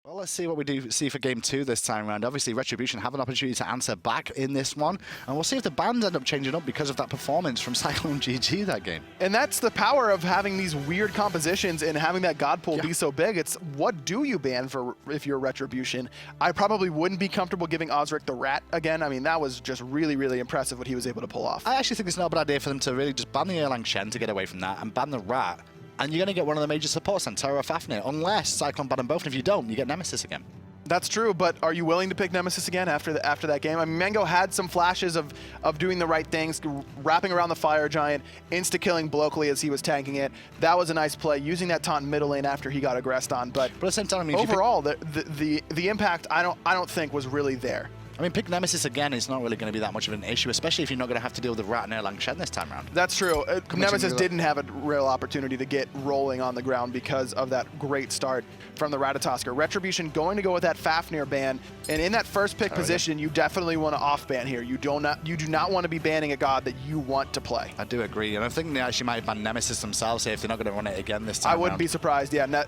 Well, let's see what we do see for game 2 this time around. Obviously, Retribution have an opportunity to answer back in this one, and we'll see if the bans end up changing up because of that performance from CycloneGG that game. And that's the power of having these weird compositions and having that God pool be so big. It's what do you ban for if you're Retribution? I probably wouldn't be comfortable giving Auzrik the Rat again. I mean, that was just really, really impressive what he was able to pull off. I actually think it's not a bad idea for them to really just ban the Erlang Shen to get away from that and ban the Rat. And you're going to get one of the major supports then, Terra or Fafnir, unless Cyclone ban them both. And if you don't, you get Nemesis again. That's true, but are you willing to pick Nemesis again after that game? I mean, Mango had some flashes of doing the right things, wrapping around the Fire Giant, insta-killing Bloakley as he was tanking it. That was a nice play, using that taunt in middle lane after he got aggressed on. But at the same time, I mean, overall, the impact I don't think was really there. I mean, pick Nemesis again is not really going to be that much of an issue, especially if you're not going to have to deal with the Rat and Erlang Shen this time around. That's true. Nemesis didn't have a real opportunity to get rolling on the ground because of that great start from the Ratatoskr. Retribution going to go with that Fafnir ban, and in that first pick position, you definitely want to off-ban here. You do not want to be banning a god that you want to play. I do agree, and I think they actually might ban Nemesis themselves here if they're not going to run it again this time I wouldn't be surprised, yeah,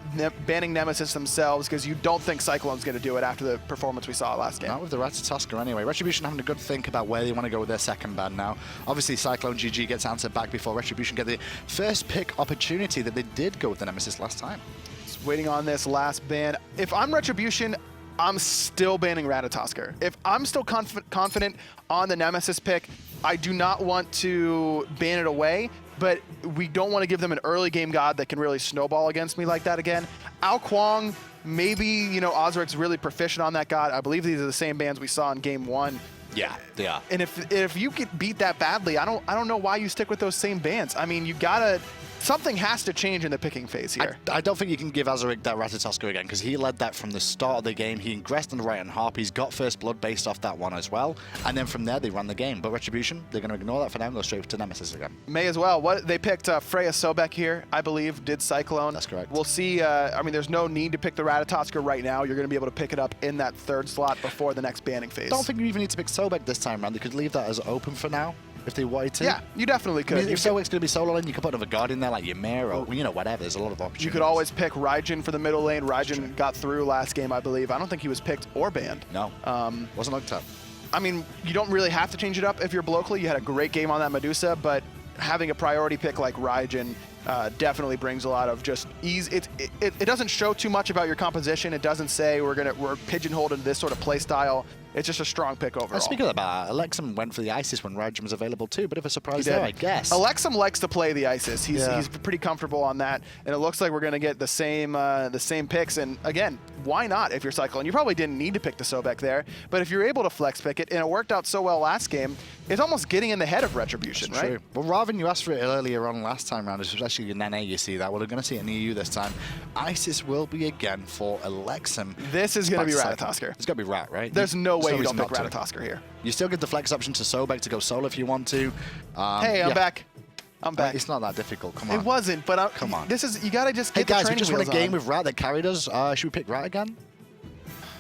banning Nemesis themselves, because you don't think Cyclone's going to do it after the performance we saw last game. Not with the Ratatoskr anyway. Retribution having a good think about where they want to go with their second ban now. Obviously, CycloneGG gets answered back before Retribution get the first pick opportunity that they did go with the Nemesis last time. Just waiting on this last ban. If I'm Retribution, I'm still banning Ratatoskr. If I'm still confident on the Nemesis pick, I do not want to ban it away, but we don't want to give them an early game god that can really snowball against me like that again. Ao Kuang, maybe, you know, Auzrik's really proficient on that god. I believe these are the same bans we saw in game 1. Yeah, they are. And if you get beat that badly, I don't know why you stick with those same bans. I mean, you gotta. Something has to change in the picking phase here. I don't think you can give Auzrik that Ratatoskr again, because he led that from the start of the game. He ingressed on the right-hand harp. He's got first blood based off that one as well. And then from there, they ran the game. But Retribution, they're going to ignore that for now and go straight to Nemesis again. May as well. They picked Freya Sobek here, I believe, did Cyclone. That's correct. We'll see. I mean, there's no need to pick the Ratatoskr right now. You're going to be able to pick it up in that third slot before the next banning phase. Don't think you even need to pick Sobek this time around. They could leave that as open for now, if they wanted to. Yeah, you definitely could. I mean, if Sobek's going to be solo lane, you could put another guard in there like Ymir or, you know, whatever. There's a lot of opportunities. You could always pick Raijin for the middle lane. Raijin got through last game, I believe. I don't think he was picked or banned. No, wasn't looked up. I mean, you don't really have to change it up if you're Bloakley. You had a great game on that Medusa, but having a priority pick like Raijin definitely brings a lot of just ease. It doesn't show too much about your composition. It doesn't say we're pigeonholed into this sort of play style. It's just a strong pick overall. Speaking of that, Elexum went for the Isis when Raijin was available too. Bit of a surprise there, I guess. Elexum likes to play the Isis. He's pretty comfortable on that, and it looks like we're going to get the same picks. And again, why not if you're Cyclone? You probably didn't need to pick the Sobek there, but if you're able to flex pick it, and it worked out so well last game, it's almost getting in the head of Retribution, That's right? True. Well, Ravana, you asked for it earlier on last time round, especially in NA, you see that. Well, we're going to see it in EU this time. Isis will be again for Elexum. This is going to be Ratatoskr. It's going to be Rat, right? There's no way you don't pick Ratatoskr here. You still get the flex option to Sobek to go solo if you want to. Hey, I'm back. I'm back. It's not that difficult. Come on. It wasn't, but come on. This is, you got to just get the guys, we training just won a wheels game on. with Rat that carried us. Should we pick Rat again?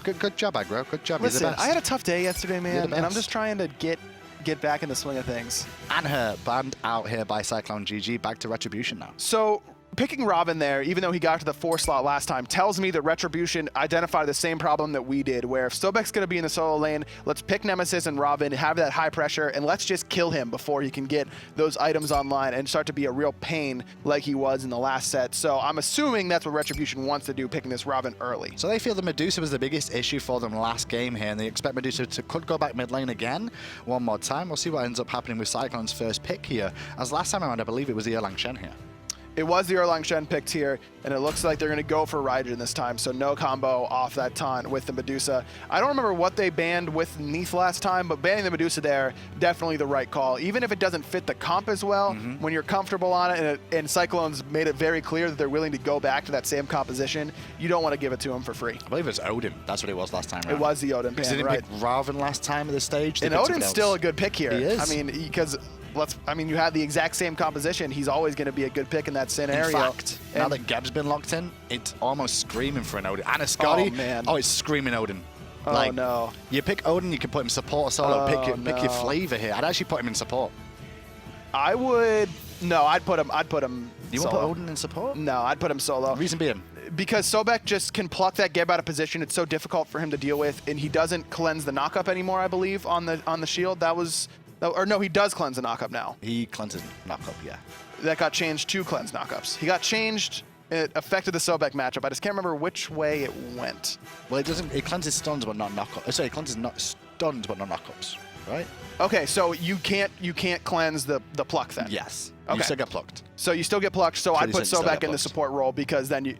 Good job, Aggro. Good job. Listen, You're the best. I had a tough day yesterday, man, and I'm best. just trying to get back in the swing of things. And her banned out here by CycloneGG. Back to Retribution now. So picking Robin there, even though he got to the 4 slot last time, tells me that Retribution identified the same problem that we did, where if Sobek's going to be in the solo lane, let's pick Nemesis and Robin, have that high pressure, and let's just kill him before he can get those items online and start to be a real pain like he was in the last set. So I'm assuming that's what Retribution wants to do, picking this Robin early. So they feel the Medusa was the biggest issue for them last game here, and they expect Medusa could go back mid lane again one more time. We'll see what ends up happening with Cyclone's first pick here, as last time around I believe it was the Erlang Shen here. It was the Erlang Shen picked here, and it looks like they're going to go for Raijin this time, so no combo off that taunt with the Medusa. I don't remember what they banned with Neath last time, but banning the Medusa there, definitely the right call. Even if it doesn't fit the comp as well, when you're comfortable on it, and Cyclone's made it very clear that they're willing to go back to that same composition, you don't want to give it to them for free. I believe it was Odin. That's what it was last time around. It was the Odin because ban, they didn't right. pick Ravana last time at this stage. And Odin's still a good pick here. He is. I mean, because you have the exact same composition. He's always going to be a good pick in that scenario. In fact, now that Geb's been locked in, it's almost screaming for an Odin. And a Skadi. Oh, man. Oh, it's screaming Odin. Oh, like, no. You pick Odin, you can put him support or solo. Oh, pick your flavor here. I'd actually put him in support. I would. No, I'd put him. You solo. won't put Odin in support? No, I'd put him solo. Reason being? because Sobek just can pluck that Geb out of position. It's so difficult for him to deal with, and he doesn't cleanse the knockup anymore, I believe, on the shield. That was, or no, he does cleanse the knockup now. He cleanses knockup, yeah. That got changed to cleanse knockups. He got changed. It affected the Sobek matchup. I just can't remember which way it went. Well, it doesn't. It cleanses stuns, but not knockups. Sorry, it cleanses stuns, but not knockups, right? Okay, so you can't cleanse the pluck then. Yes. Okay. You still get plucked. So you still get plucked. So I put still Sobek get in the plucked. support role because then you.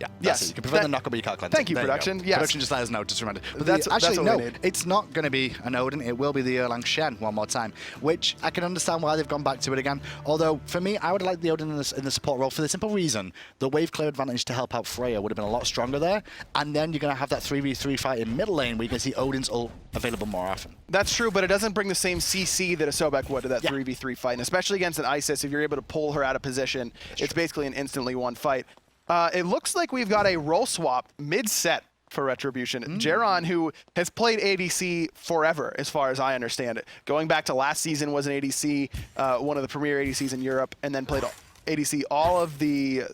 Yeah. Yes. You can prevent the knockup, but you can't cleanse Thank it. you, There production. go. Yes. Production just let us know, just remember. But That's actually, what no, we need. it's not going to be an Odin. It will be the Erlang Shen one more time, which I can understand why they've gone back to it again. Although, for me, I would like the Odin in the support role for the simple reason the wave clear advantage to help out Freya would have been a lot stronger there. And then you're going to have that 3v3 fight in mid lane where you can see Odin's ult available more often. That's true, but it doesn't bring the same CC that a Sobek would to that Yeah. 3v3 fight. And especially against an Isis, if you're able to pull her out of position, it's basically an instantly won fight. It looks like we've got a role swap mid-set for Retribution. Jeron, who has played ADC forever, as far as I understand it. Going back to last season was an ADC, one of the premier ADCs in Europe, and then played ADC all of the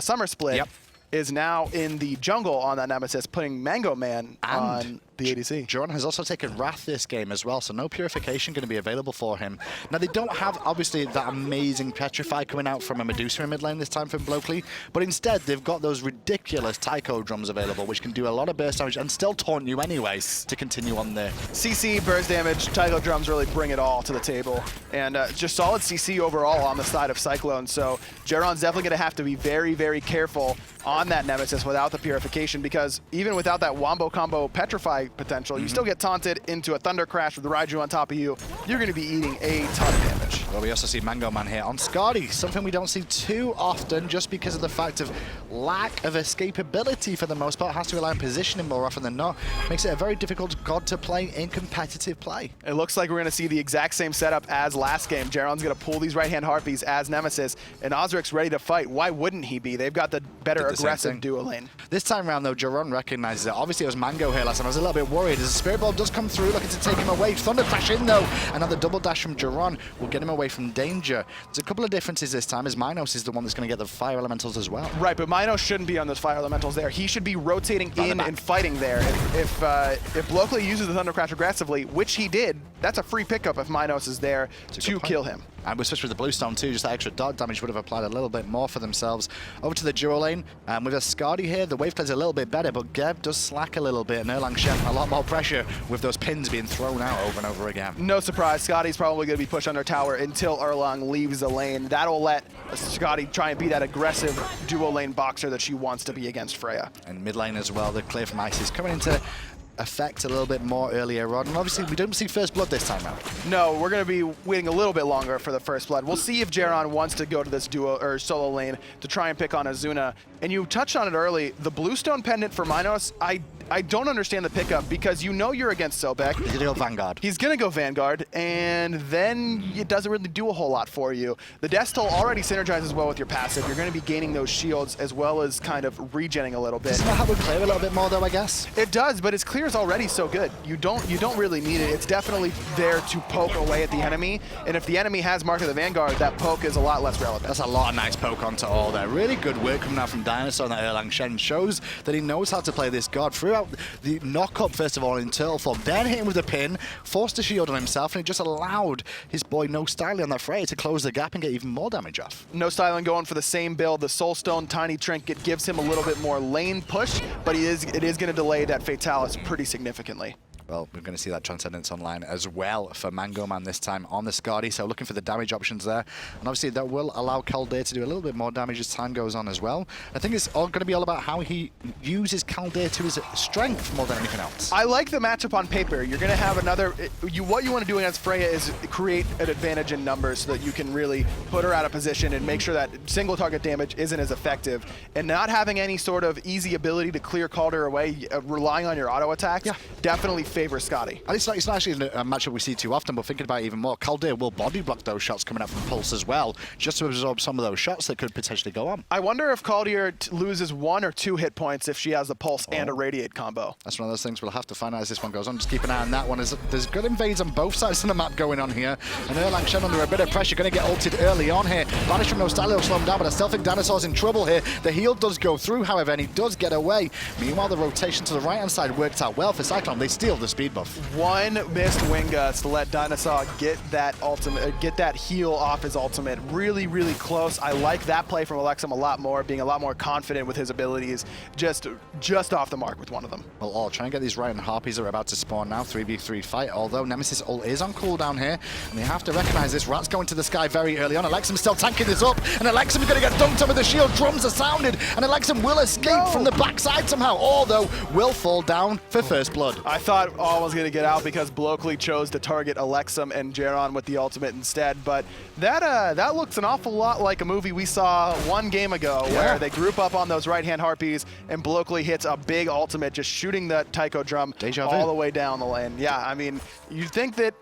summer split. Yep. Is now in the jungle on that Nemesis, putting Mango Man on the ADC. Jeron has also taken Wrath this game as well, so no Purification going to be available for him. Now, they don't have, obviously, that amazing Petrify coming out from a Medusa in mid lane this time from Bloakley, but instead, they've got those ridiculous Taiko drums available, which can do a lot of burst damage and still taunt you anyway to continue on there. CC, burst damage, Taiko drums really bring it all to the table. And just solid CC overall on the side of Cyclone, so Jeron's definitely going to have to be very, very careful on that Nemesis without the Purification, because even without that Wombo combo Petrify potential, you still get taunted into a Thunder Crash with the Raijin on top of you. You're going to be eating a ton of damage. Well, we also see Mango Man here on Skadi, something we don't see too often just because of the fact of lack of escapability for the most part. Has to rely on positioning more often than not. Makes it a very difficult god to play in competitive play. It looks like we're going to see the exact same setup as last game. Jeron's going to pull these right-hand Harpies as Nemesis, and Auzrik's ready to fight. Why wouldn't he be? They've got the better aggressive duo lane. This time around, though, Jeron recognizes it. Obviously, it was Mango here last time. I was a little bit worried as the Spirit Ball does come through, looking to take him away. Thunder Crash in, though. Another double dash from Jeron will get him away from danger. There's a couple of differences this time, as nMinos is the one that's going to get the Fire Elementals as well. Right, but nMinos shouldn't be on those Fire Elementals there. He should be rotating in and fighting there. If Bloakley uses the Thunder Crash aggressively, which he did, that's a free pickup if nMinos is there to kill him. And we switched with the Bluestone too, just that extra dart damage would have applied a little bit more for themselves. Over to the duo lane, with a Skadi here, the wave clear's a little bit better, but Geb does slack a little bit, and Erlang Shen a lot more pressure with those pins being thrown out over and over again. No surprise, Skadi's probably going to be pushed under tower until Erlang leaves the lane. That'll let Skadi try and be that aggressive duo lane boxer that she wants to be against Freya. And mid lane as well, the clear from Isis coming into effect a little bit more earlier on, and obviously we don't see first blood this time out. No, we're going to be waiting a little bit longer for the first blood. We'll see if Jeron wants to go to this duo or solo lane to try and pick on Ezzuna. And you touched on it early, the Bluestone pendant for nMinos, I don't understand the pickup because you know you're against Sobek. He's gonna go Vanguard. He's gonna go Vanguard, and then it doesn't really do a whole lot for you. The Death Toll already synergizes well with your passive. You're gonna be gaining those shields as well as kind of regenning a little bit. Doesn't that help with clear a little bit more though, I guess? It does, but his clear is already so good. You don't really need it. It's definitely there to poke away at the enemy, and if the enemy has Mark of the Vanguard, that poke is a lot less relevant. That's a lot of nice poke onto all there. Really good work coming out from DineOhSaw and that Erlang Shen shows that he knows how to play this god throughout the knock-up, first of all, in turtle form, then hit him with a pin, forced a shield on himself, and it just allowed his boy Styley on that Freya to close the gap and get even more damage off. Styley going for the same build. The Soulstone Tiny Trinket gives him a little bit more lane push, but it is going to delay that Fatalis pretty significantly. Well, we're going to see that Transcendence online as well for Mango Man this time on the Skadi, so looking for the damage options there. And obviously that will allow Caldeir to do a little bit more damage as time goes on as well. I think it's all going to be all about how he uses Caldeir to his strength more than anything else. I like the matchup on paper. You're going to have another... What you want to do against Freya is create an advantage in numbers so that you can really put her out of position and make sure that single target damage isn't as effective. And not having any sort of easy ability to clear Caldeir away, relying on your auto attacks, definitely favors favor Skadi. And it's not actually a matchup we see too often, but thinking about it even more, Kaldir will body block those shots coming out from Pulse as well, just to absorb some of those shots that could potentially go on. I wonder if Kaldir loses 1 or 2 hit points if she has a Pulse and a Radiate combo. That's one of those things we'll have to find out as this one goes on. Just keep an eye on that one. There's good invades on both sides of the map going on here. And Erlang Shen under a bit of pressure, going to get ulted early on here. Vanish from no Styley will slow him down, but I still think DineOhSaw's in trouble here. The heal does go through, however, and he does get away. Meanwhile, the rotation to the right-hand side worked out well for Cyclone. They steal the speed buff. 1 missed wing gust to let DineOhSaw get that ultimate, get that heal off his ultimate. Really, really close. I like that play from Elexum a lot more, being a lot more confident with his abilities. Just off the mark with one of them. Well, all trying to get these right-hand harpies are about to spawn now. 3v3 fight, although Nemesis ult is on cooldown here, and they have to recognize this. Rat's going to the sky very early on. Elexum still tanking this up, and Elexum is going to get dunked over the shield. Drums are sounded, and Elexum will escape from the backside somehow, although will fall down for first blood. I thought Awe was going to get out because Bloakley chose to target Elexum and Jeron with the ultimate instead, but that looks an awful lot like a movie we saw 1 game ago, where they group up on those right-hand harpies, and Bloakley hits a big ultimate, just shooting that taiko drum all the way down the lane. Yeah, I mean, you'd think that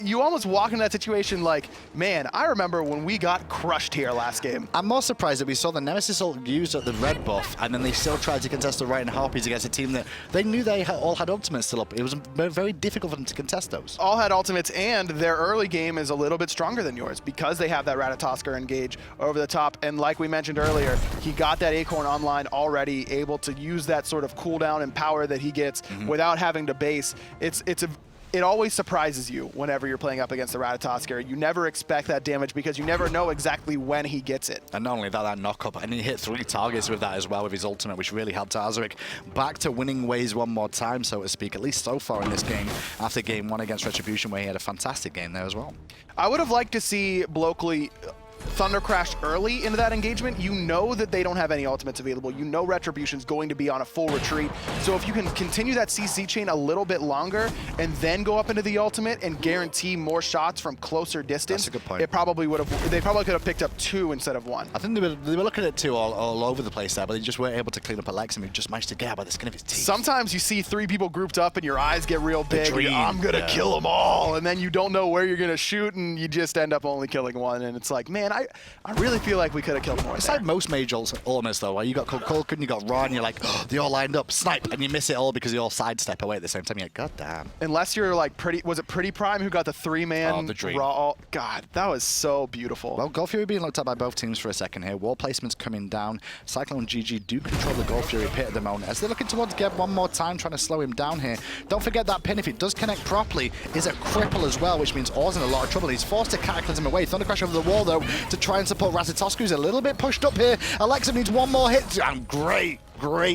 you almost walk into that situation like, man, I remember when we got crushed here last game. I'm more surprised that we saw the Nemesis ult used at the red buff, and then they still tried to contest the right-hand harpies against a team that they knew they all had ultimates still up. It was very difficult for them to contest those. All had ultimates, and their early game is a little bit stronger than yours because they have that Ratatoskr engage over the top. And like we mentioned earlier, he got that Acorn online already, able to use that sort of cooldown and power that he gets without having to base. It always surprises you whenever you're playing up against the Ratatoskr. You never expect that damage because you never know exactly when he gets it. And not only that knock-up, and he hit 3 targets with that as well with his ultimate, which really helped Auzrik back to winning ways one more time, so to speak, at least so far in this game, after game 1 against Retribution, where he had a fantastic game there as well. I would have liked to see Bloakley Thunder Crash early into that engagement. You know that they don't have any ultimates available. You know Retribution's going to be on a full retreat. So if you can continue that CC chain a little bit longer and then go up into the ultimate and guarantee more shots from closer distance, that's a good point. They probably could have picked up 2 instead of 1. I think they were looking at 2 all over the place there, but they just weren't able to clean up Elexum, who just managed to get out by the skin of his teeth. Sometimes you see 3 people grouped up and your eyes get real big. Dream, I'm gonna kill them all, and then you don't know where you're gonna shoot, and you just end up only killing 1. And it's like, man, I really feel like we could have killed more. It's like most mage ultimates though, where you got Kulkin, you got Ra, and you're like, oh, they all lined up, snipe, and you miss it all because they all sidestep away at the same time. You're like, god damn. Unless you're like was it Pretty Prime who got the 3-man the dream. Raw? God, that was so beautiful. Well, Gold Fury being looked at by both teams for a second here. Wall placement's coming down. CycloneGG do control the Gold Fury pit at the moment as they're looking towards Geb one more time, trying to slow him down here. Don't forget that pin, if it does connect properly, is a cripple as well, which means Aw's in a lot of trouble. He's forced to cataclysm away. Thunder Crash over the wall though to try and support Ratatoskr, who's a little bit pushed up here. Elexum needs 1 more hit, and great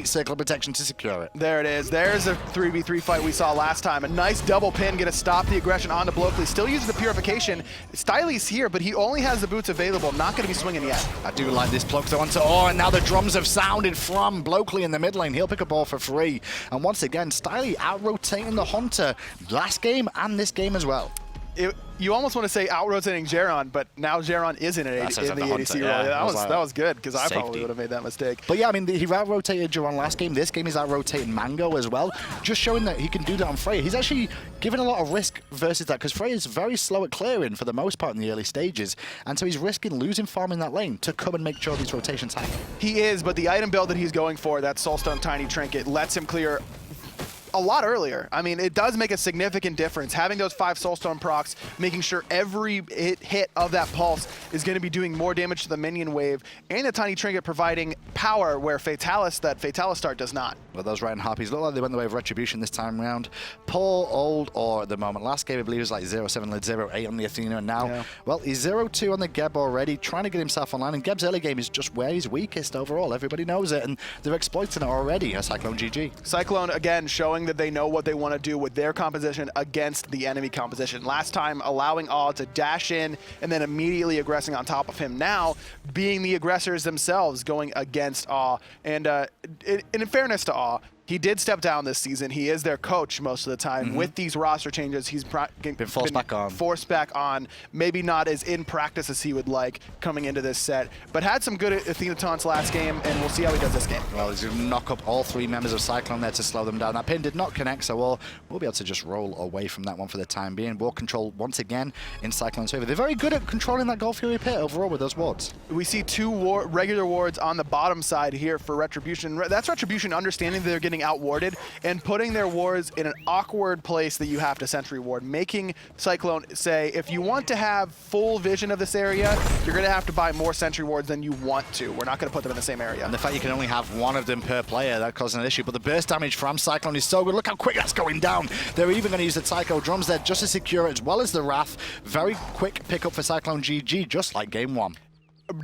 circle of protection to secure it. There it is. There's a 3v3 fight we saw last time. A nice double pin, gonna stop the aggression onto Bloakley. Still uses the purification. Styley's here, but he only has the boots available. Not gonna be swinging yet. I do like this pluck though onto Awe, and now the drums have sounded from Bloakley in the mid lane. He'll pick a ball for free. And once again, Styley out-rotating the Hunter last game and this game as well. You almost want to say out-rotating Jeron, but now Jeron is in the ADC role. That was good, because I probably would have made that mistake. But yeah, I mean, he out-rotated Jeron last game. This game he's out-rotating Mango as well, just showing that he can do that on Freya. He's actually given a lot of risk versus that, because Freya is very slow at clearing for the most part in the early stages, and so he's risking losing farm in that lane to come and make sure these rotations happen. He is, but the item build that he's going for, that Soulstone Tiny Trinket, lets him clear a lot earlier. I mean, it does make a significant difference. Having those 5 Soulstone procs, making sure every hit of that pulse is going to be doing more damage to the minion wave, and the Tiny Trinket providing power where that Fatalis start does not. Well, those right-hand harpies look like they went the way of Retribution this time around. Poor old Awe at the moment. Last game, I believe, was like 0-7, led 0-8 on the Athena, and now, well, he's 0-2 on the Geb already, trying to get himself online, and Geb's early game is just where he's weakest overall. Everybody knows it, and they're exploiting it already as CycloneGG. Cyclone, again, showing that they know what they want to do with their composition against the enemy composition. Last time, allowing Awe to dash in and then immediately aggressing on top of him. Now, being the aggressors themselves, going against Awe. And in fairness to Awe, he did step down this season. He is their coach most of the time. With these roster changes, he's been forced back on. Maybe not as in practice as he would like coming into this set, but had some good Athena taunts last game, and we'll see how he does this game. Well, he's going to knock up all 3 members of Cyclone there to slow them down. That pin did not connect, so we'll be able to just roll away from that one for the time being. Ward control once again in Cyclone's favor. They're very good at controlling that Gold Fury pit overall with those wards. We see 2 regular wards on the bottom side here for Retribution. That's Retribution understanding that they're getting outwarded and putting their wards in an awkward place that you have to sentry ward, making Cyclone say, if you want to have full vision of this area, you're going to have to buy more sentry wards than you want to. We're not going to put them in the same area. And the fact you can only have 1 of them per player, that causes an issue. But the burst damage from Cyclone is so good. Look how quick that's going down. They're even going to use the Psycho drums there just to secure it, as well as the Wrath. Very quick pickup for CycloneGG, just like game 1.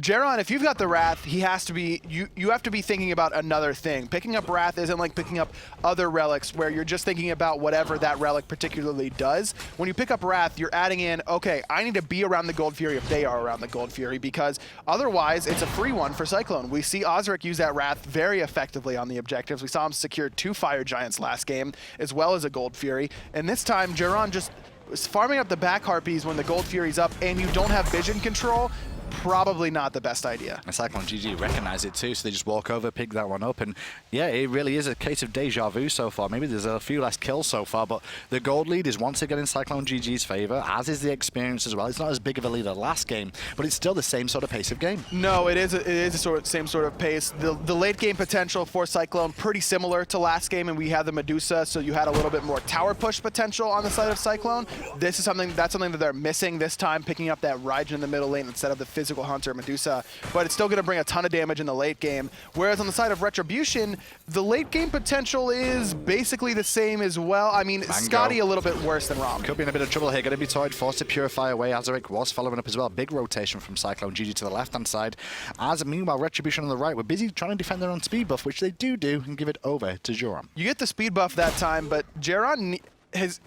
Jeron, if you've got the Wrath, he has to be, you have to be thinking about another thing. Picking up Wrath isn't like picking up other relics where you're just thinking about whatever that relic particularly does. When you pick up Wrath, you're adding in, okay, I need to be around the Gold Fury if they are around the Gold Fury, because otherwise it's a free one for Cyclone. We see Auzrik use that Wrath very effectively on the objectives. We saw him secure 2 Fire Giants last game, as well as a Gold Fury. And this time, Jeron just was farming up the back Harpies when the Gold Fury's up and you don't have vision control. Probably not the best idea. And CycloneGG recognize it too, so they just walk over, pick that one up, and yeah, it really is a case of deja vu so far. Maybe there's a few less kills so far, but the gold lead is once again in CycloneGG's favor, as is the experience as well. It's not as big of a lead as last game, but it's still the same sort of pace of game. No, it is a same sort of pace. The late game potential for Cyclone pretty similar to last game, and we had the Medusa, so you had a little bit more tower push potential on the side of Cyclone. This is something that they're missing this time, picking up that Raijin in the middle lane instead of the physical hunter Medusa, but it's still going to bring a ton of damage in the late game. Whereas on the side of Retribution, the late game potential is basically the same as well. I mean, Skadi a little bit worse than Rom. Could be in a bit of trouble here. Going to be toyed, forced to purify away. Auzrik was following up as well. Big rotation from CycloneGG to the left-hand side. As meanwhile, Retribution on the right were busy trying to defend their own speed buff, which they do, and give it over to Jeron. You get the speed buff that time, but Jeron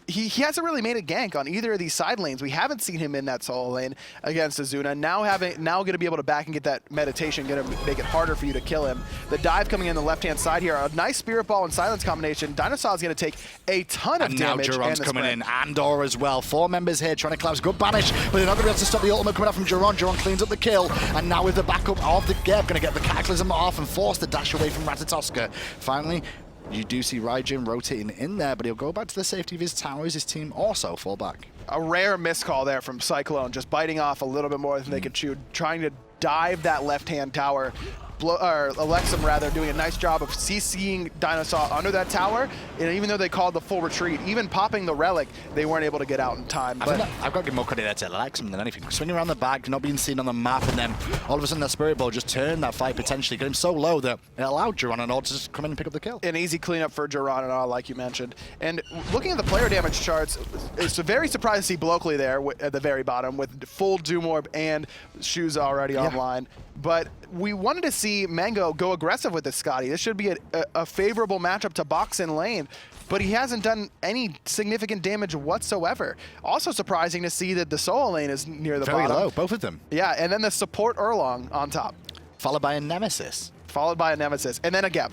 he hasn't really made a gank on either of these side lanes. We haven't seen him in that solo lane against Ezzuna. Now going to be able to back and get that meditation, going to make it harder for you to kill him. The dive coming in the left-hand side here, a nice Spirit Ball and Silence combination. DineOhSaw is going to take a ton of damage. And now Jeron's coming in, Andor as well. 4 members here trying to collapse. Good banish, but they're not going to be able to stop the ultimate coming out from Jeron. Jeron cleans up the kill, and now with the backup of the Geb, going to get the Cataclysm off and force the dash away from Ratatoskr. Finally, you do see Raijin rotating in there, but he'll go back to the safety of his towers. His team also fall back. A rare miscall there from Cyclone, just biting off a little bit more than they could chew, trying to dive that left-hand tower. Elexum rather, doing a nice job of CCing DineOhSaw under that tower, and even though they called the full retreat, even popping the relic, they weren't able to get out in time. But I've got to give more credit there to Elexum than anything. Swinging around the back, not being seen on the map, and then all of a sudden that Spirit Ball just turned that fight potentially, got him so low that it allowed Jeron and all to just come in and pick up the kill. An easy cleanup for Jeron and all, like you mentioned. And looking at the player damage charts, it's very surprised to see Bloakley there at the very bottom with full Doom Orb and shoes already online. But we wanted to see Mango go aggressive with this Skadi. This should be a favorable matchup to box in lane, but he hasn't done any significant damage whatsoever. Also surprising to see that the solo lane is near the bottom. Very low, both of them. Yeah, and then the support Erlang on top. Followed by a Nemesis. And then a Geb.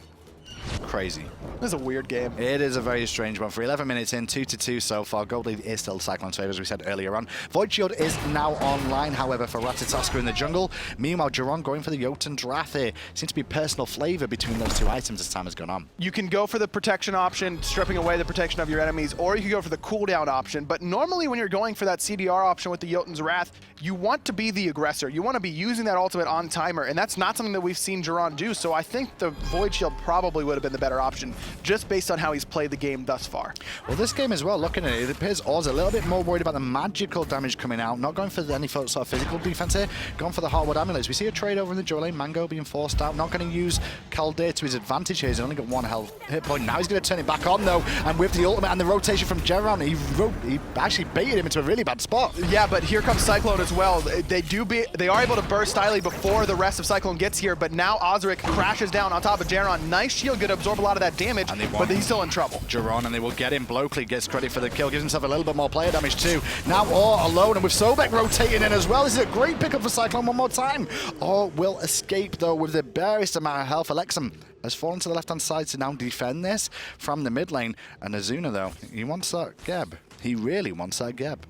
Crazy. This is a weird game. It is a very strange one. For 11 minutes in, 2-2 so far. Gold lead is still Cyclone's favor, as we said earlier on. Void Shield is now online, however, for Ratatoskr in the jungle. Meanwhile, Jeron going for the Jotun's Wrath here. Seems to be personal flavor between those 2 items as time has gone on. You can go for the protection option, stripping away the protection of your enemies, or you can go for the cooldown option. But normally when you're going for that CDR option with the Jotun's Wrath, you want to be the aggressor. You want to be using that ultimate on timer, and that's not something that we've seen Jeron do. So I think the Void Shield probably would have been the better option, just based on how he's played the game thus far. Well, this game as well, looking at it, it appears Oz a little bit more worried about the magical damage coming out, not going for any sort of physical defense here, going for the Heartwood Amulets. We see a trade over in the dual lane, Mango being forced out, not going to use Caldeir to his advantage here. He's only got 1 health hit point. Now he's going to turn it back on, though, and with the ultimate and the rotation from Jeron, he actually baited him into a really bad spot. Yeah, but here comes Cyclone as well. They are able to burst Styley before the rest of Cyclone gets here, but now Auzrik crashes down on top of Jeron. Nice shield, going absorb a lot of that damage, but he's still in trouble. Jeron, and they will get him. Bloakley gets credit for the kill, gives himself a little bit more player damage too. Now Awe alone, and with Sobek rotating in as well. This is a great pickup for Cyclone one more time. Awe will escape though with the barest amount of health. Elexum has fallen to the left-hand side to now defend this from the mid lane. And Ezzuna though, he wants that Geb. He really wants that Geb.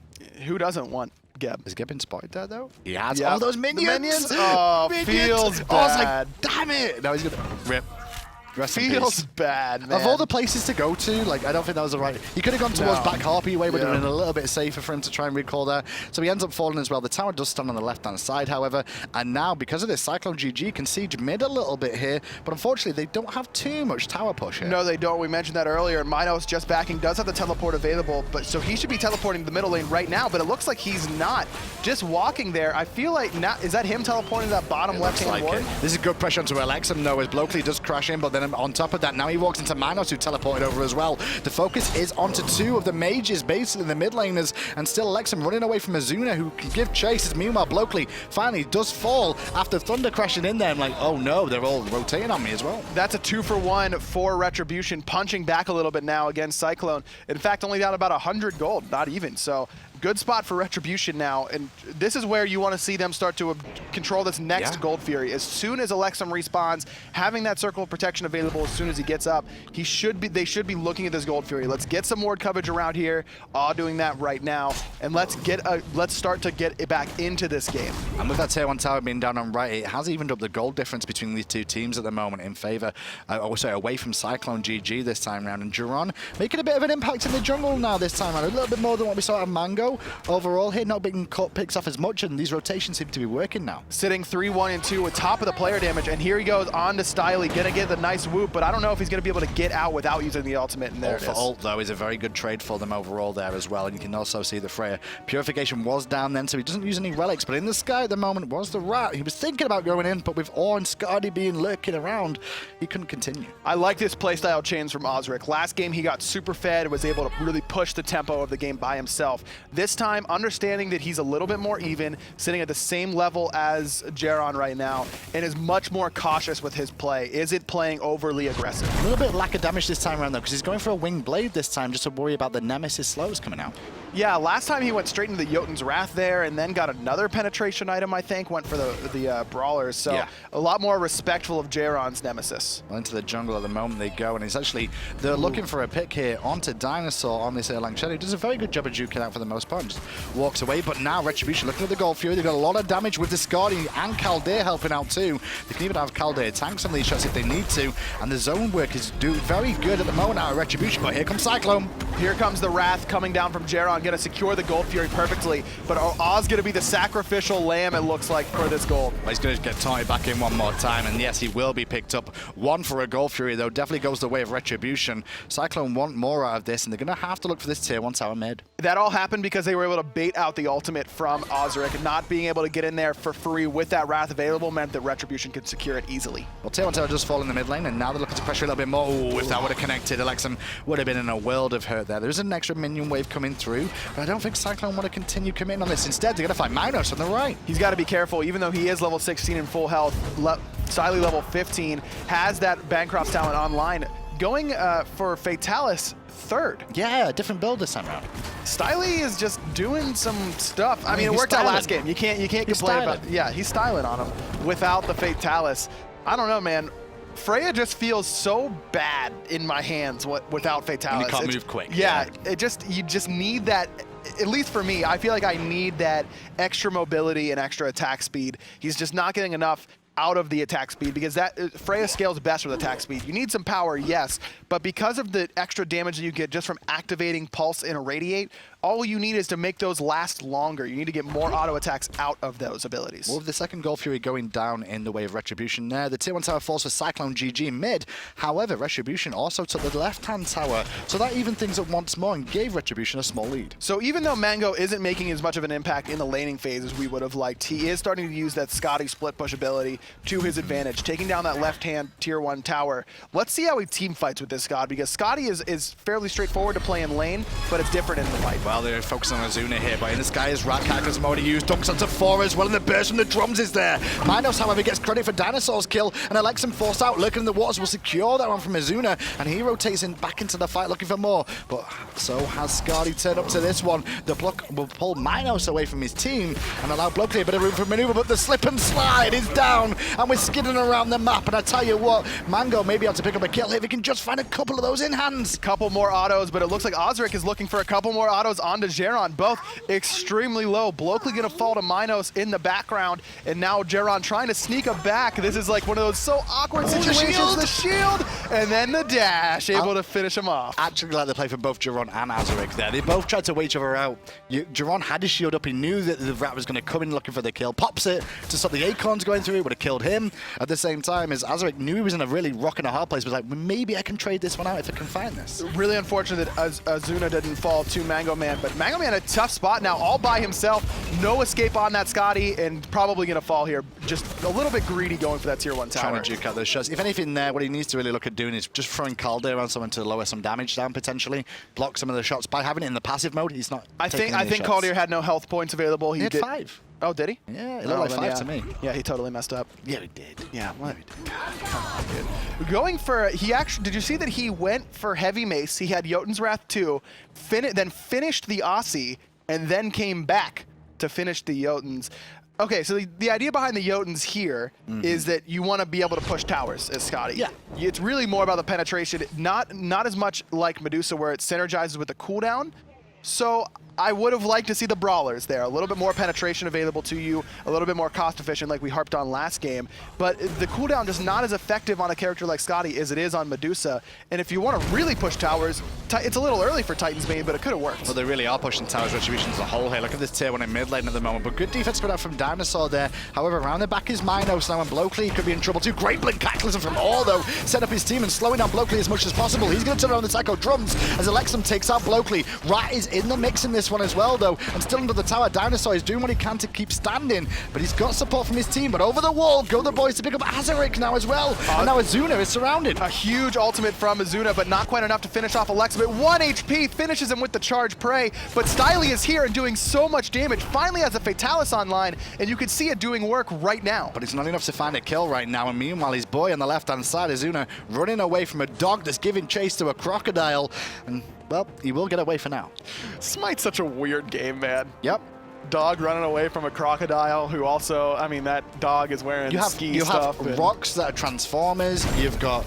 Who doesn't want Geb? Has Geb been spotted there though? He has. Yep. All those minions! The minions? Oh, minions. feels bad. I was like, damn it! Now he's gonna rip. Feels bad, man. Of all the places to go to, like, I don't think that was the right... He could have gone towards back Harpy way, but it would have been a little bit safer for him to try and recall there. So he ends up falling as well. The tower does stand on the left-hand side, however, and now, because of this, CycloneGG can siege mid a little bit here, but unfortunately, they don't have too much tower push here. No, they don't. We mentioned that earlier. nMinos just backing does have the teleport available, but so he should be teleporting to the middle lane right now, but it looks like he's not. Just walking there, I feel like, is that him teleporting to that bottom left-hand ward? This is good pressure onto Elexum, though, as Bloakley does crash in, but then on top of that, now he walks into nMinos, who teleported over as well. The focus is onto two of the mages, basically the mid laners, and still Elexum running away from Ezzuna, who can give chases. Meanwhile, Bloakley finally does fall after Thunder crashing in there. I'm like, oh no, they're all rotating on me as well. That's a 2-for-1 for Retribution, punching back a little bit now against Cyclone. In fact, only down about 100 gold, not even. So good spot for Retribution now, and this is where you want to see them start to control this next Gold Fury. As soon as Elexum respawns, having that circle of protection available as soon as he gets up, they should be looking at this Gold Fury. Let's get some ward coverage around here, doing that right now, and let's start to get it back into this game. And with that tier 1 tower being down on right, it has evened up the gold difference between these two teams at the moment in favor, away from CycloneGG this time around, and Jeron making a bit of an impact in the jungle now this time around, a little bit more than what we saw out of Mango. Overall here, not being caught picks off as much, and these rotations seem to be working now. Sitting 3-1 and 2 with top of the player damage, and here he goes on to Styley, gonna get the nice whoop, but I don't know if he's gonna be able to get out without using the ultimate, and there it is. Ult though is a very good trade for them overall there as well, and you can also see the Freya Purification was down then, so he doesn't use any relics, but in the sky at the moment was the rat. He was thinking about going in, but with Awe and Skadi being lurking around, he couldn't continue. I like this playstyle change from Auzrik. Last game he got super fed, was able to really push the tempo of the game by himself. This time, understanding that he's a little bit more even, sitting at the same level as Jeron right now, and is much more cautious with his play. Isn't playing overly aggressive. A little bit lack of damage this time around though, because he's going for a winged blade this time just to worry about the Nemesis slows coming out. Yeah, last time he went straight into the Jotun's Wrath there, and then got another penetration item, I think, went for the Brawlers. So a lot more respectful of Jeron's Nemesis. Well, into the jungle at the moment they go, and it's actually, they're looking for a pick here onto DineOhSaw on this Erlang Shen, who does a very good job of juking out for the most part. Just walks away, but now Retribution looking at the Gold Fury. They've got a lot of damage with the Skadi and Khaldir helping out too. They can even have Khaldir tank some of these shots if they need to, and the zone work is doing very good at the moment out of Retribution, but here comes Cyclone. Here comes the Wrath coming down from Jeron, gonna secure the Gold Fury perfectly, but Oz gonna be the sacrificial lamb, it looks like, for this gold. Well, he's gonna get taunted back in one more time, and yes, he will be picked up. One for a Gold Fury though, definitely goes the way of Retribution. Cyclone want more out of this, and they're gonna have to look for this tier 1 tower mid. That all happened because they were able to bait out the ultimate from Auzrik. Not being able to get in there for free with that Wrath available meant that Retribution could secure it easily. Well, tier 1 tower just fall in the mid lane, and now they're looking to pressure a little bit more. Ooh, if that would have connected, Elexum would have been in a world of hurt there. There's an extra minion wave coming through, but I don't think Cyclone want to continue committing on this. Instead, they're going to find nMinos on the right. He's got to be careful, even though he is level 16 in full health. Styley level 15 has that Bancroft's talent online. Going for Fatalis third. Yeah, different build this time around. Styley is just doing some stuff. I mean, it worked out last game. You can't complain about it. Yeah, he's styling on him without the Fatalis. I don't know, man. Freya just feels so bad in my hands without Fatalis. And you can't move quick. Yeah, you just need that. At least for me, I feel like I need that extra mobility and extra attack speed. He's just not getting enough out of the attack speed, because that Freya scales best with attack speed. You need some power, yes, but because of the extra damage that you get just from activating Pulse and Irradiate, all you need is to make those last longer. You need to get more auto attacks out of those abilities. Well, with the second Gold Fury going down in the way of Retribution there, the tier 1 tower falls for CycloneGG mid. However, Retribution also took the left-hand tower, so that evened things up once more and gave Retribution a small lead. So even though Mango isn't making as much of an impact in the laning phase as we would have liked, he is starting to use that Skadi split push ability to his advantage, taking down that left-hand tier 1 tower. Let's see how he team fights with this Skadi, because Skadi is fairly straightforward to play in lane, but it's different in the fight. Well, they're focusing on Ezzuna here, but in this guy is Rat Cataclysm already used. Dunks onto 4 as well, and the burst from the drums is there. nMinos, however, gets credit for DineOhSaw's kill, and Elexum forced out, lurking in the waters, will secure that one from Ezzuna, and he rotates in back into the fight looking for more. But so has Skadi turned up to this one. The block will pull nMinos away from his team and allow Bloakley a bit of room for maneuver, but the slip and slide is down, and we're skidding around the map. And I tell you what, Mango may be able to pick up a kill if he can just find a couple of those in hands. Couple more autos, but it looks like Auzrik is looking for a couple more autos onto Jeron, both extremely low. Bloakley gonna fall to nMinos in the background, and now Jeron trying to sneak him back. This is like one of those so awkward situations. The shield, and then the dash, able to finish him off. Actually like the play from both Jeron and Auzrik there. They both tried to wait each other out. Jeron had his shield up. He knew that the Rat was going to come in looking for the kill. Pops it to stop the Acorns going through. It would have killed him. At the same time, as Auzrik knew he was in a really rock and a hard place, was like, maybe I can trade this one out if I can find this. Really unfortunate that Ezzuna didn't fall to Mango Man, but Mango Man a tough spot now, all by himself. No escape on that Skadi, and probably going to fall here. Just a little bit greedy going for that tier 1 tower. Trying to juke out those shots. If anything there, what he needs to really look at doing is just throwing Calder on someone to lower some damage down potentially. Block some of the shots. By having it in the passive mode, he's not I think Calder had no health points available. He had 5. Oh, did he? Yeah, it looked like 5 to me. Yeah, he totally messed up. Yeah, he did. Yeah, what? Come on, dude. Going for, he actually, did you see that he went for Heavy Mace? He had Jotun's Wrath 2, then finished the Aussie, and then came back to finish the Jotuns. Okay, so the idea behind the Jotuns here is that you want to be able to push towers as Skadi. Yeah. It's really more about the penetration, not as much like Medusa where it synergizes with the cooldown. So I would have liked to see the brawlers there. A little bit more penetration available to you, a little bit more cost efficient like we harped on last game. But the cooldown is not as effective on a character like Skadi as it is on Medusa. And if you want to really push towers, it's a little early for Titan's Bane, but it could have worked. Well, they really are pushing towers Retribution as a whole here. Look at this tier 1 in mid lane at the moment. But good defense put out from DineOhSaw there. However, around the back is nMinos now, and Bloakley could be in trouble too. Great blink Cataclysm from All, though. Set up his team and slowing down Bloakley as much as possible. He's going to turn around the Psycho Drums as Elexum takes out Bloakley. Rat is in the mix in this one as well, though. And still under the tower, DineOhSaw is doing what he can to keep standing, but he's got support from his team. But over the wall go the boys to pick up Auzrik now as well. And now Ezzuna is surrounded. A huge ultimate from Ezzuna, but not quite enough to finish off Elexum. At 1 HP, finishes him with the charge prey. But Styley is here and doing so much damage. Finally has a Fatalis online, and you can see it doing work right now. But it's not enough to find a kill right now. And meanwhile, his boy on the left-hand side, Ezzuna, running away from a dog that's giving chase to a crocodile. And well, he will get away for now. Smite's such a weird game, man. Yep. Dog running away from a crocodile who also, I mean, that dog is wearing ski stuff. You have rocks that are transformers. You've got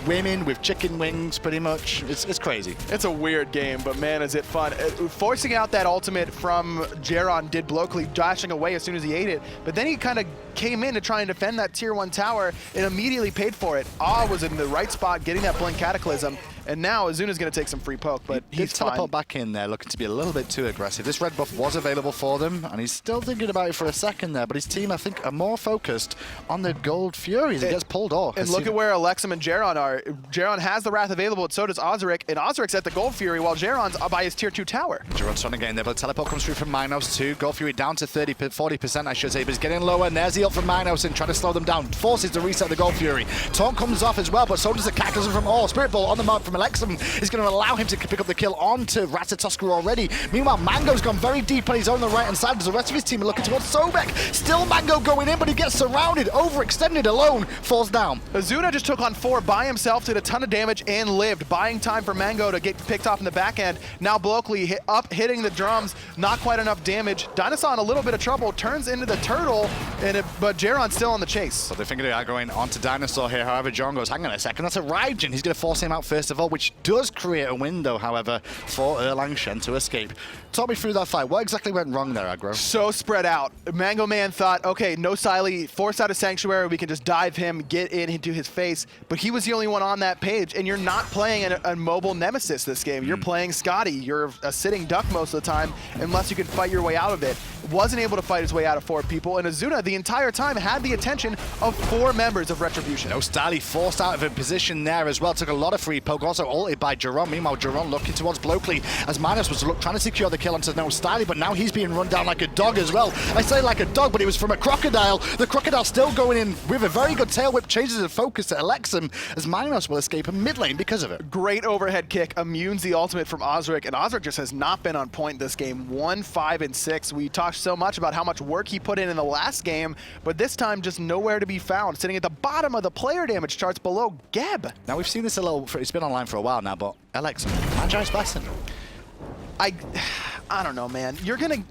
women with chicken wings, pretty much. It's crazy. It's a weird game, but man, is it fun. Forcing out that ultimate from Jeron did Bloakley, dashing away as soon as he ate it, but then he kind of came in to try and defend that tier 1 tower and immediately paid for it. Awe was in the right spot, getting that blink Cataclysm. And now Ezzuna's going to take some free poke, but he's fine. Teleport back in there, looking to be a little bit too aggressive. This red buff was available for them, and he's still thinking about it for a second there, but his team, I think, are more focused on the gold Furies. It gets pulled off. And look at where Elexum and Jeron are. Jeron has the Wrath available, but so does Auzrik, and Auzrik's at the gold Fury while Jeron's by his tier 2 tower. Jeron's trying to get in there, but the teleport comes through from nMinos too. Gold Fury down to 40%, I should say, but he's getting lower, and there's the ult from nMinos and trying to slow them down. Forces to reset the gold Fury. Taunt comes off as well, but so does the Cataclysm from All. Spirit Ball on the mark from Elexum is going to allow him to pick up the kill onto Ratatoskr already. Meanwhile, Mango's gone very deep on his own the right-hand side as the rest of his team are looking towards Sobek. Still Mango going in, but he gets surrounded, overextended alone, falls down. Ezzuna just took on 4 by himself, did a ton of damage, and lived, buying time for Mango to get picked off in the back end. Now Bloakley hitting the drums, not quite enough damage. DineOhSaw in a little bit of trouble, turns into the turtle, but Jeron's still on the chase. So they think they are going onto DineOhSaw here. However, Jeron goes, hang on a second, that's a Raijin. He's going to force him out first of all, which does create a window, however, for Erlang Shen to escape. Talk me through that fight. What exactly went wrong there, Aggro? So spread out. Mango Man thought, okay, no Styley, force out a Sanctuary, we can just dive him, get into his face, but he was the only one on that page, and you're not playing a mobile Nemesis this game. You're playing Skadi. You're a sitting duck most of the time, unless you can fight your way out of it. Wasn't able to fight his way out of 4 people, and Ezzuna the entire time had the attention of 4 members of Retribution. No, Styley forced out of a position there as well, took a lot of free poke, also ulted by Jeron. Meanwhile, Jeron looking towards Bloakley as nMinos was trying to secure the kill onto Styley, but now he's being run down like a dog as well. I say like a dog, but it was from a crocodile. The crocodile still going in with a very good tail whip, changes the focus to Elexum as nMinos will escape a mid lane because of it. Great overhead kick, immunes the ultimate from Auzrik, and Auzrik just has not been on point this game. 1, 5, and 6. We talked so much about how much work he put in the last game, but this time just nowhere to be found, sitting at the bottom of the player damage charts below Geb. Now we've seen this a little, it's been online for a while now, but Elexum, Magi's blessing. I don't know, man. You're gonna...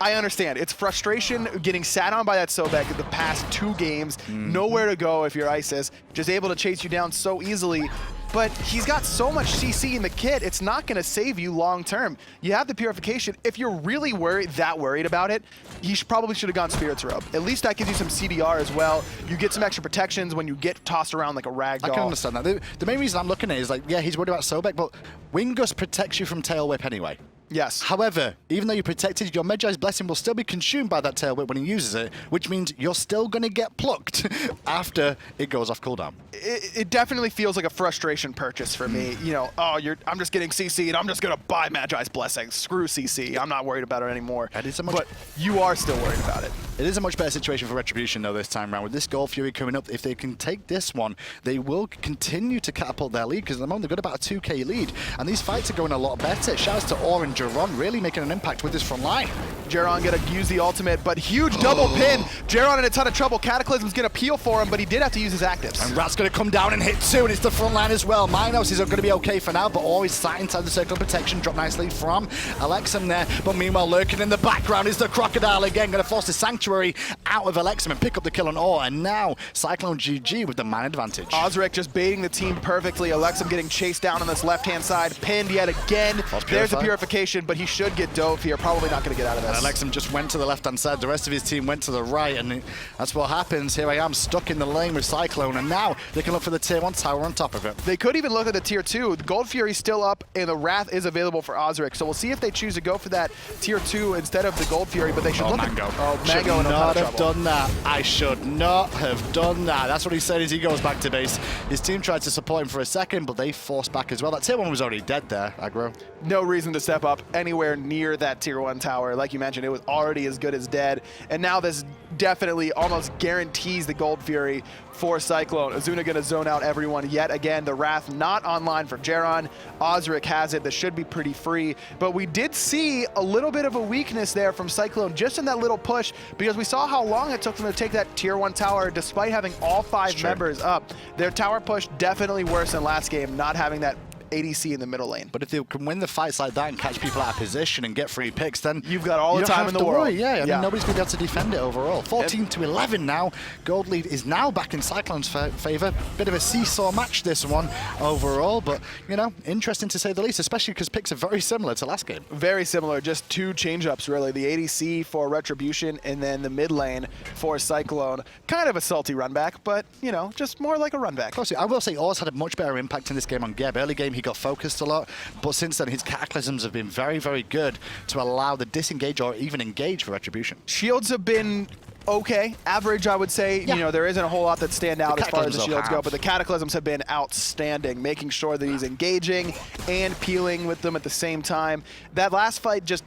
I understand. It's frustration getting sat on by that Sobek the past 2 games. Nowhere to go if you're ISIS. Just able to chase you down so easily. But he's got so much CC in the kit, it's not going to save you long term. You have the purification. If you're really that worried about it, he probably should have gone Spirit's Robe. At least that gives you some CDR as well. You get some extra protections when you get tossed around like a rag doll. I can understand that. The main reason I'm looking at it is like, yeah, he's worried about Sobek, but Wingus protects you from Tail Whip anyway. Yes. However, even though you're protected, your Magi's Blessing will still be consumed by that Tail Whip when he uses it, which means you're still going to get plucked after it goes off cooldown. It definitely feels like a frustration purchase for me. You know, oh, I'm just getting CC and I'm just going to buy Magi's Blessing. Screw CC. I'm not worried about it anymore. But you are still worried about it. It is a much better situation for Retribution, though, this time around. With this Gold Fury coming up, if they can take this one, they will continue to catapult their lead, because at the moment they've got about a 2k lead, and these fights are going a lot better. Shouts to Awe and Jeron really making an impact with this front line. Jeron gonna use the ultimate, but huge double pin. Jeron in a ton of trouble. Cataclysm's gonna peel for him, but he did have to use his actives. And Rat's gonna come down and hit 2, and it's the front line as well. nMinos is gonna be okay for now, but always sat inside the circle of protection. Drop nicely from Elexum there, but meanwhile lurking in the background is the crocodile again, gonna force the Sanctuary out of Elexum and pick up the kill on Awe, and now CycloneGG with the man advantage. Auzrik just baiting the team perfectly. Elexum getting chased down on this left-hand side, pinned yet again. There's the purification, but he should get dove here. Probably not going to get out of this. And Elexum just went to the left-hand side. The rest of his team went to the right, and that's what happens. Here I am stuck in the lane with Cyclone, and now they can look for the tier 1 tower on top of it. They could even look at the tier 2. The Gold Fury's still up, and the Wrath is available for Auzrik. So we'll see if they choose to go for that tier 2 instead of the Gold Fury, but they should look Mango. at Mango in a lot of trouble. Done that. I should not have done that. That's what he said as he goes back to base. His team tried to support him for a second, but they forced back as well. That tier 1 was already dead there, aggro. No reason to step up anywhere near that tier 1 tower. Like you mentioned, it was already as good as dead. And now this definitely almost guarantees the Gold Fury for Cyclone. Ezzuna gonna zone out everyone yet again. The Wrath not online for Jeron. Auzrik has it. This should be pretty free. But we did see a little bit of a weakness there from Cyclone just in that little push, because we saw how long it took them to take that tier 1 tower despite having all 5 members up. Their tower push definitely worse than last game, not having that ADC in the middle lane. But if they can win the fights like that and catch people out of position and get free picks, then you've got all the time in the world. Worry. Yeah, I mean, nobody's going to be able to defend it overall. 14-11 now. Gold lead is now back in Cyclone's favor. Bit of a seesaw match, this one, overall. But, you know, interesting to say the least, especially because picks are very similar to last game. Very similar. Just 2 change-ups, really. The ADC for Retribution and then the mid lane for Cyclone. Kind of a salty run back, but, you know, just more like a run back. Closely. I will say Awe's had a much better impact in this game on Geb. Early game, he got focused a lot, but since then his cataclysms have been very, very good to allow the disengage or even engage for Retribution. Shields have been okay, average, I would say. Yeah. You know, there isn't a whole lot that stand out as far as the shields go, but the cataclysms have been outstanding, making sure that he's engaging and peeling with them at the same time. That last fight just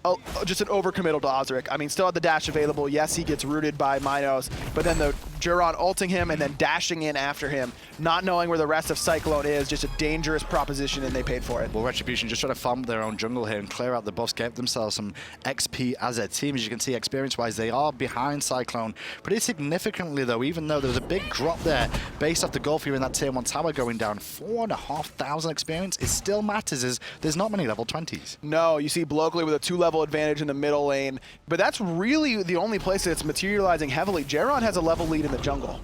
an overcommittal to Auzrik. I mean, still had the dash available. Yes, he gets rooted by nMinos, but then the Jeron ulting him and then dashing in after him, not knowing where the rest of Cyclone is, just a dangerous proposition, and they paid for it. Well, Retribution just trying to farm their own jungle here and clear out the buffs, get themselves some XP as a team. As you can see, experience-wise, they are behind Cyclone pretty significantly, though, even though there was a big drop there based off the Gold Fury in that tier 1 tower going down. 4,500 experience. It still matters, as there's not many level 20s. No, you see Bloakley with a 2-level advantage in the middle lane, but that's really the only place that's materializing heavily. Jeron has a level lead in the jungle.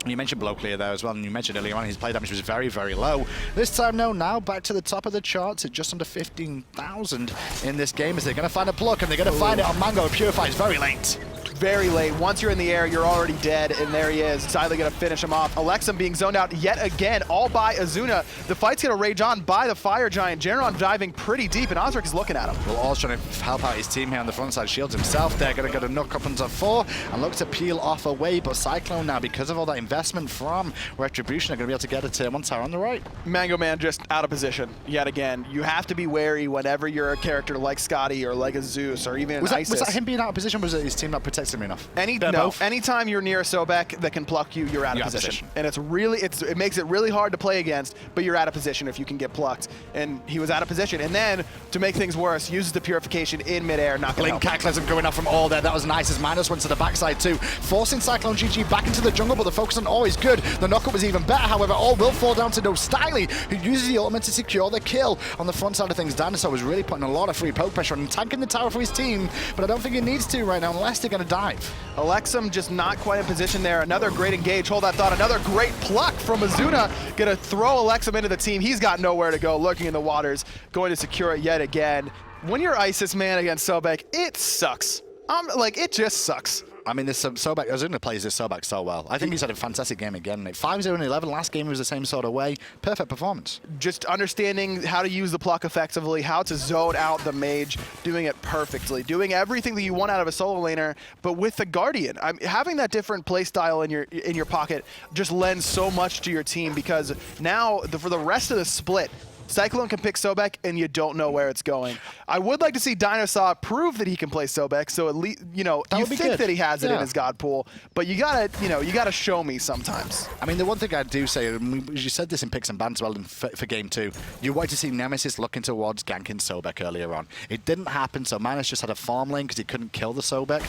You mentioned Bloakley there as well, and you mentioned earlier on his play damage was very, very low. This time, no, now back to the top of the charts at just under 15,000 in this game, as they're going to find a pluck, and they're going to find it on Mango. Purify is very late. very late. Once you're in the air, you're already dead, and there he is. Styley gonna finish him off. Elexum being zoned out yet again, all by Ezzuna. The fight's gonna rage on by the Fire Giant. Jeron diving pretty deep, and Auzrik is looking at him. Well, Oz trying to help out his team here on the front side. Shields himself there, gonna get a knock up into 4 and look to peel off away, but Cyclone now, because of all that investment from Retribution, are gonna be able to get a tier 1 tower on the right. Mango Man just out of position yet again. You have to be wary whenever you're a character like Skadi or like a Zeus or even an Isis. Was that him being out of position, or was it his team not protecting him enough? Anytime you're near a Sobek that can pluck you, you're out of position. And it makes it really hard to play against, but you're out of position if you can get plucked. And he was out of position. And then, to make things worse, uses the purification in midair, not gonna help. Cataclysm going off from all there. That was nice as nMinos went to the backside too, forcing CycloneGG back into the jungle, but the focus on Awe is good. The knockup was even better, however, Awe will fall down to no Styley, who uses the ultimate to secure the kill. On the front side of things, DineOhSaw was really putting a lot of free poke pressure on and tanking the tower for his team, but I don't think he needs to right now unless they're going to dive. Elexum just not quite in position there. Another great engage. Hold that thought. Another great pluck from Ezzuna. Gonna throw Elexum into the team. He's got nowhere to go, lurking in the waters, going to secure it yet again. When you're Isis man against Sobek, it sucks. It just sucks. I mean, this Sobek, Ezzuna plays this Sobek so well. I think he's had a fantastic game again. 5-0 and 11, last game was the same sort of way. Perfect performance. Just understanding how to use the pluck effectively, how to zone out the mage, doing it perfectly, doing everything that you want out of a solo laner, but with the Guardian. Having that different play style in your pocket just lends so much to your team, because now, for the rest of the split, Cyclone can pick Sobek, and you don't know where it's going. I would like to see DineOhSaw prove that he can play Sobek, so at least you think that he has it in his god pool. But you gotta show me sometimes. I mean, the one thing I do say, you said this in picks and bans well for game 2. You wanted to see Nemesis looking towards ganking Sobek earlier on. It didn't happen, so nMinos just had a farm lane because he couldn't kill the Sobek.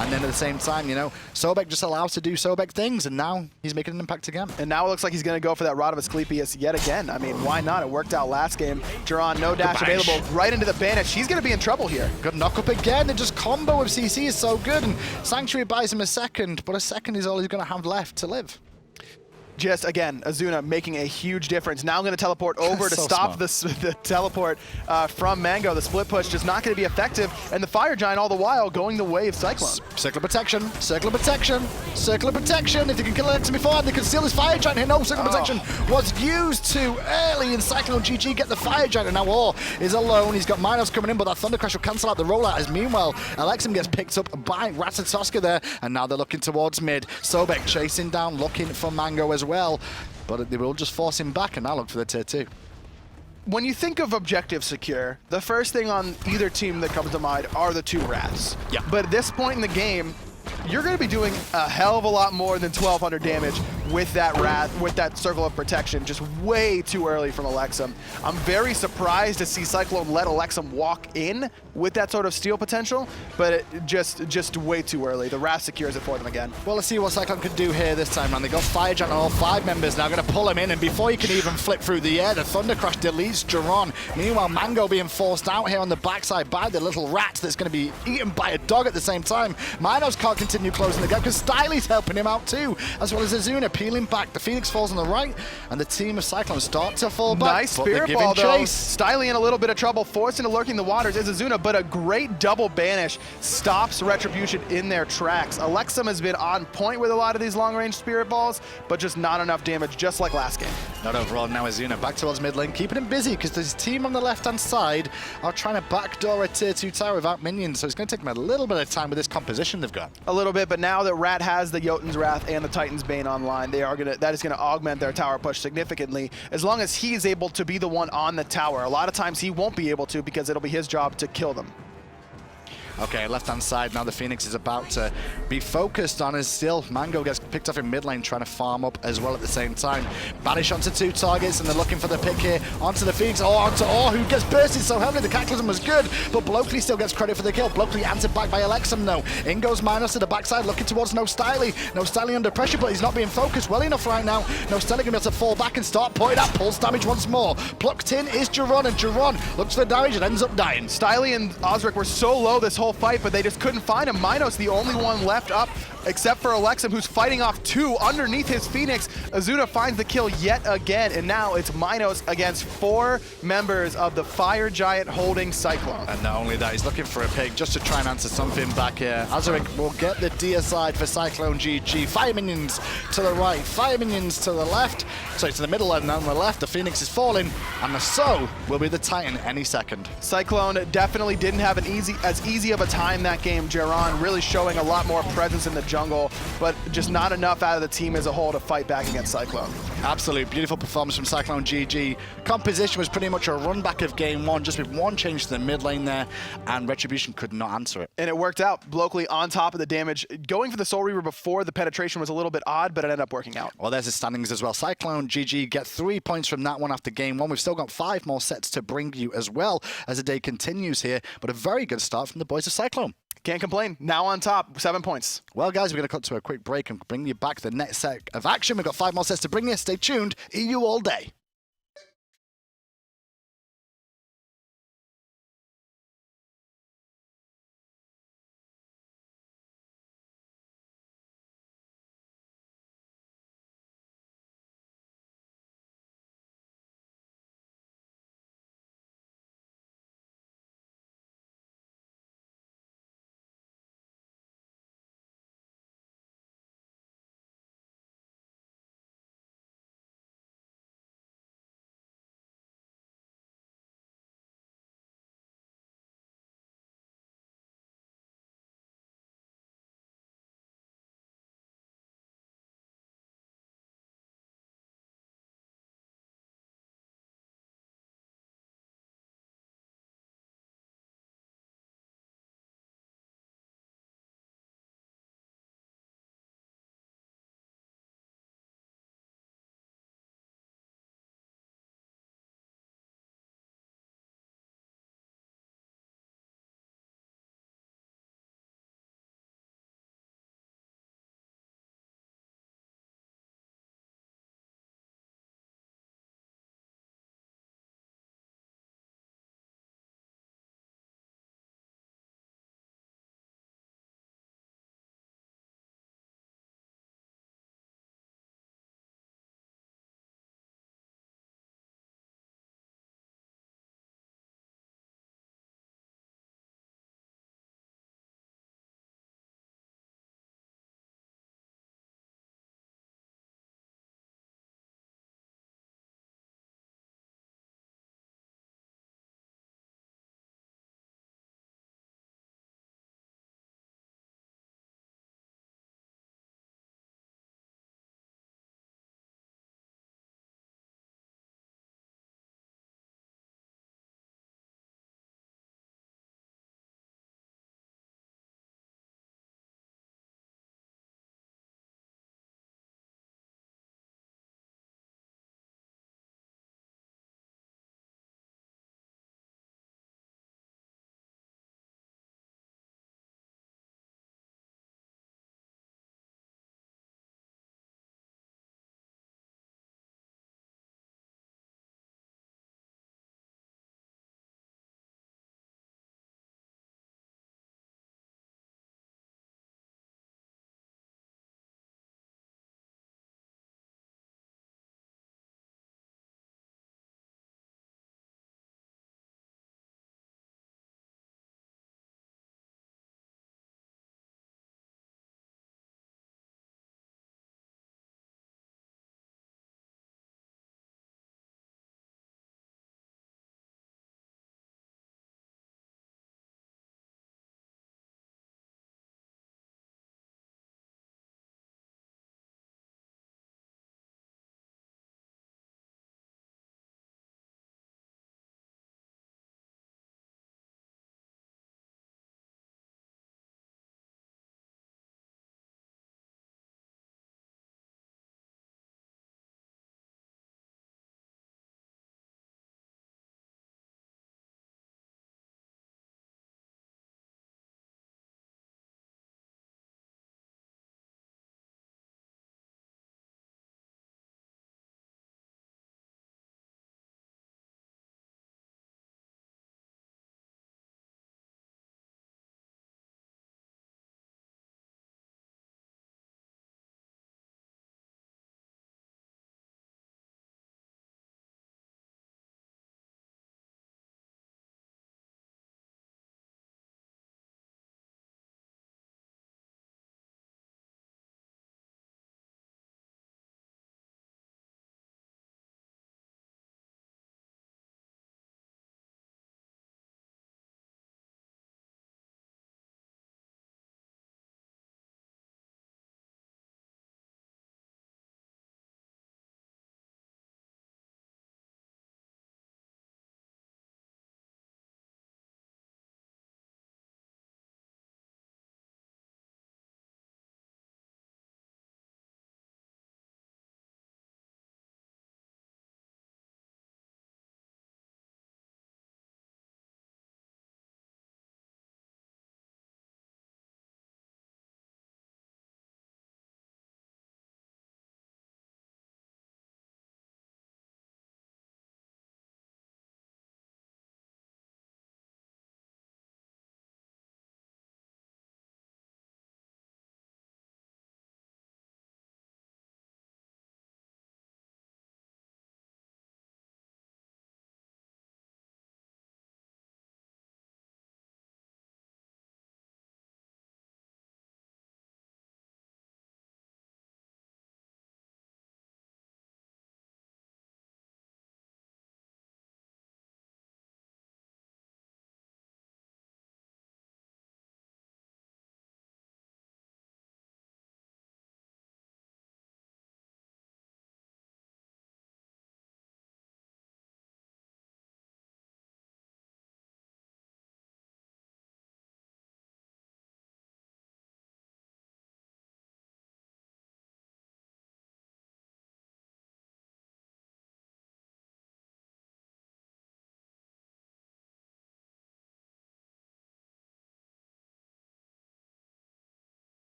And then at the same time, Sobek just allows to do Sobek things, and now he's making an impact again. And now it looks like he's gonna go for that Rod of Asclepius yet again. I mean, why not? It worked out last game. Jeron, no dash available, right into the banish. He's going to be in trouble here. Good knock up again, and just combo of CC is so good, and Sanctuary buys him a second, but a second is all he's going to have left to live. Just, again, Ezzuna making a huge difference. Now I'm going to teleport over to stop the teleport from Mango. The split push just not going to be effective, and the Fire Giant all the while going the way of Cyclone. Circle of protection, circle of protection, circle of protection. If they can kill Elexum before, they can steal his Fire Giant here. No, circle of protection was used too early, and CycloneGG get the Fire Giant, and now Awe is alone. He's got nMinos coming in, but that Thunder Crash will cancel out the rollout, as meanwhile, Elexum gets picked up by Ratatoskr there, and now they're looking towards mid. Sobek chasing down, looking for Mango as well, but they will just force him back and now look for the tier 2. When you think of objective secure, the first thing on either team that comes to mind are the 2 Wraths. Yeah. But at this point in the game, you're going to be doing a hell of a lot more than 1,200 damage with that Wrath, with that Circle of Protection, just way too early from Elexum. I'm very surprised to see Cyclone let Elexum walk in with that sort of steal potential, but it just way too early. The Wrath secures it for them again. Well, let's see what Cyclone can do here this time around. They got Fire Giant on all 5 members now, going to pull him in, and before he can even flip through the air, the Thunder Crash deletes Jeron. Meanwhile, Mango being forced out here on the backside by the little rat that's going to be eaten by a dog at the same time. nMinos can't continue closing the gap because Styley's helping him out too, as well as Ezzuna peeling back. The Phoenix falls on the right, and the team of Cyclone start to fall back. Nice Spirit Ball, though. Styley in a little bit of trouble, forced into lurking the waters is Ezzuna, but a great double banish stops Retribution in their tracks. Elexum has been on point with a lot of these long-range Spirit Balls, but just not enough damage, just like last game. Not overall. Now Ezzuna back towards mid lane, keeping him busy because his team on the left-hand side are trying to backdoor a tier 2 tower without minions, so it's going to take them a little bit of time with this composition they've got. A little bit, but now that Rat has the Jotun's Wrath and the Titan's Bane online, that is going to augment their tower push significantly, as long as he's able to be the one on the tower. A lot of times he won't be able to because it'll be his job to kill them. Okay, left-hand side, now the Phoenix is about to be focused on as still Mango gets picked off in mid lane, trying to farm up as well at the same time. Banish onto 2 targets, and they're looking for the pick here onto the Phoenix, or onto Awe, who gets bursted so heavily. The Cataclysm was good, but Bloakley still gets credit for the kill. Bloakley answered back by Elexum, though. In goes nMinos to the backside, looking towards Styley. Styley under pressure, but he's not being focused well enough right now. Styley going to be able to fall back and start putting out pulse damage once more. Plucked in is Jeron, and Jeron looks for damage and ends up dying. Styley and Auzrik were so low this whole whole fight, but they just couldn't find him. nMinos, the only one left up, except for Elexum, who's fighting off 2 underneath his Phoenix. Ezzuna finds the kill yet again, and now it's nMinos against 4 members of the Fire Giant holding Cyclone. And not only that, he's looking for a pick just to try and answer something back here. Auzrik will get the D aside for CycloneGG. 5 minions to the right, 5 minions to the left. So to the middle and on the left, the Phoenix is falling, and the So will be the Titan any second. Cyclone definitely didn't have as easy of a time that game. Jeron really showing a lot more presence in the jungle, but just not enough out of the team as a whole to fight back against Cyclone. Absolute beautiful performance from CycloneGG. Composition was pretty much a run back of game 1, just with 1 change to the mid lane there, and Retribution could not answer it. And it worked out. Bloakley on top of the damage. Going for the Soul Reaver before the penetration was a little bit odd, but it ended up working out. Well, there's the standings as well. CycloneGG get 3 points from that one after game 1. We've still got 5 more sets to bring you as well as the day continues here, but a very good start from the boys of Cyclone. Can't complain. Now on top, 7 points. Well, guys, we're going to cut to a quick break and bring you back the next set of action. We've got 5 more sets to bring you. Stay tuned. EU all day.